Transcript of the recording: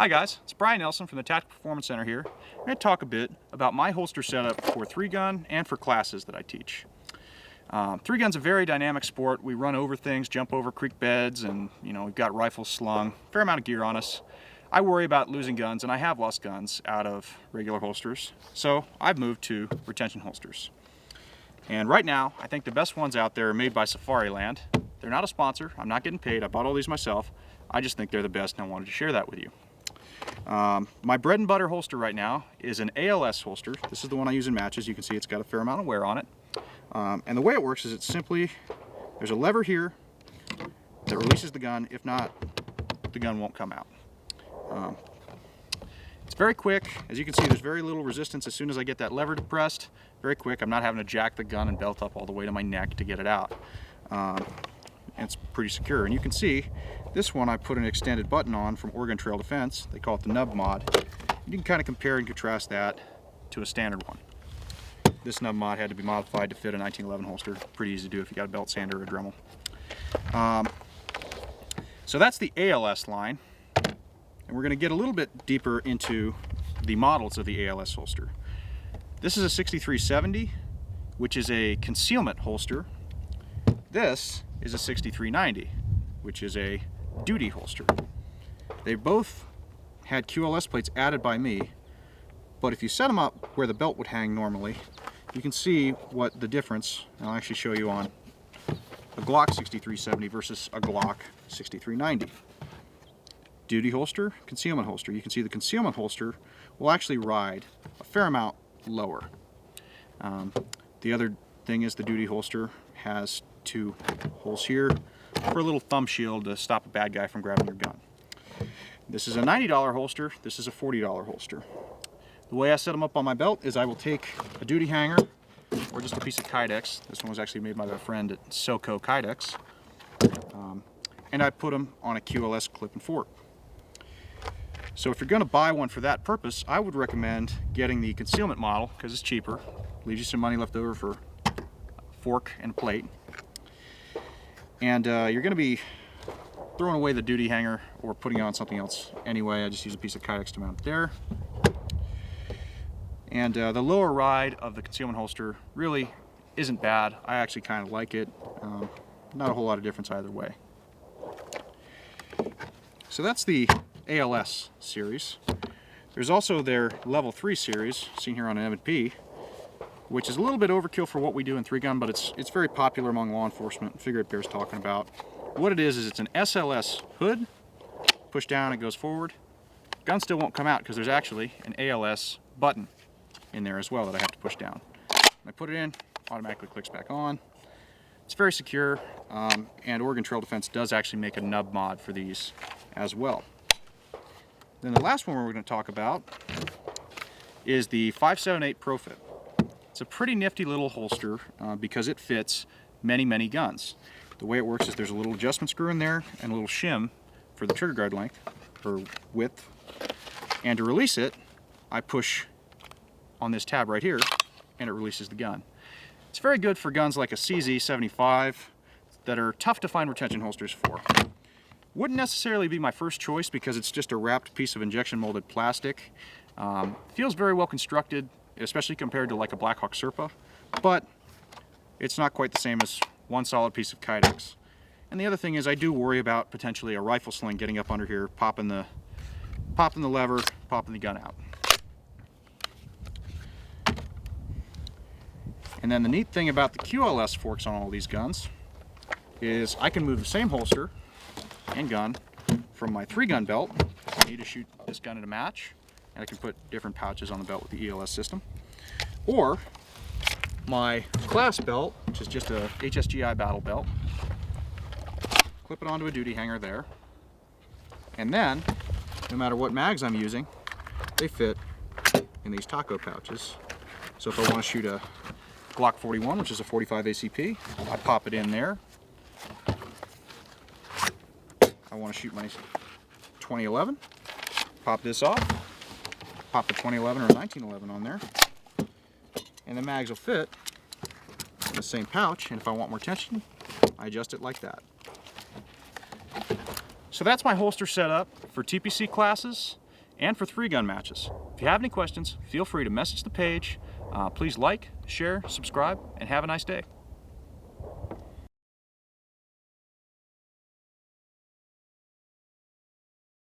Hi guys, it's Brian Nelson from the Tactical Performance Center here. I'm going to talk a bit about my holster setup for 3-gun and for classes that I teach. 3-gun's a very dynamic sport. We run over things, jump over creek beds, and we've got rifles slung, fair amount of gear on us. I worry about losing guns, and I have lost guns out of regular holsters, so I've moved to retention holsters. And right now, I think the best ones out there are made by Safariland. They're not a sponsor, I'm not getting paid, I bought all these myself. I just think they're the best and I wanted to share that with you. My bread and butter holster right now is an ALS holster. This is the one I use in matches. You can see it's got a fair amount of wear on it. And the way it works is it's simply, there's a lever here that releases the gun. If not, the gun won't come out. It's very quick. As you can see, there's very little resistance as soon as I get that lever depressed. Very quick. I'm not having to jack the gun and belt up all the way to my neck to get it out. And it's pretty secure. And you can see this one I put an extended button on from Oregon Trail Defense. They call it the nub mod. You can kind of compare and contrast that to a standard one. This nub mod had to be modified to fit a 1911 holster. Pretty easy to do if you got a belt sander or a Dremel. So that's the ALS line. And we're going to get a little bit deeper into the models of the ALS holster. This is a 6370, which is a concealment holster. This is a 6390, which is a duty holster. They both had QLS plates added by me, but if you set them up where the belt would hang normally, you can see what the difference, and I'll actually show you on a Glock 6370 versus a Glock 6390. Duty holster, concealment holster. You can see the concealment holster will actually ride a fair amount lower. The other thing is the duty holster has 2 holes here for a little thumb shield to stop a bad guy from grabbing your gun. This is a $90 holster, this is a $40 holster. The way I set them up on my belt is I will take a duty hanger or just a piece of Kydex. This one was actually made by my friend at SoCo Kydex. And I put them on a QLS clip and fork. So if you're going to buy one for that purpose, I would recommend getting the concealment model because it's cheaper. Leaves you some money left over for a fork and a plate. And you're going to be throwing away the duty hanger or putting on something else anyway. I just use a piece of Kydex to mount it there. And the lower ride of the concealment holster really isn't bad. I actually kind of like it. Not a whole lot of difference either way. So that's the ALS series. There's also their level 3 series, seen here on an M&P, which is a little bit overkill for what we do in 3-gun, but it's very popular among law enforcement. Figure it bears talking about. What it is it's an SLS hood. Push down, it goes forward. Gun still won't come out because there's actually an ALS button in there as well that I have to push down. When I put it in, automatically clicks back on. It's very secure, and Oregon Trail Defense does actually make a nub mod for these as well. Then the last one we're going to talk about is the 578 ProFit. It's a pretty nifty little holster because it fits many, many guns. The way it works is there's a little adjustment screw in there and a little shim for the trigger guard length or width. And to release it, I push on this tab right here and it releases the gun. It's very good for guns like a CZ75 that are tough to find retention holsters for. Wouldn't necessarily be my first choice because it's just a wrapped piece of injection molded plastic. Feels very well constructed, especially compared to like a Blackhawk Serpa, but it's not quite the same as one solid piece of Kydex. And the other thing is I do worry about potentially a rifle sling getting up under here, popping the lever, popping the gun out. And then the neat thing about the QLS forks on all these guns is I can move the same holster and gun from my 3-gun belt. I need to shoot this gun at a match, and I can put different pouches on the belt with the ELS system. Or my class belt, which is just a HSGI battle belt. Clip it onto a duty hanger there. And then, no matter what mags I'm using, they fit in these taco pouches. So if I want to shoot a Glock 41, which is a 45 ACP, I pop it in there. I want to shoot my 2011, pop this off, pop the 2011 or 1911 on there, and the mags will fit in the same pouch, and if I want more tension, I adjust it like that. So that's my holster setup for TPC classes. and for 3-gun matches. If you have any questions, feel free to message the page. Please like, share, subscribe, and have a nice day.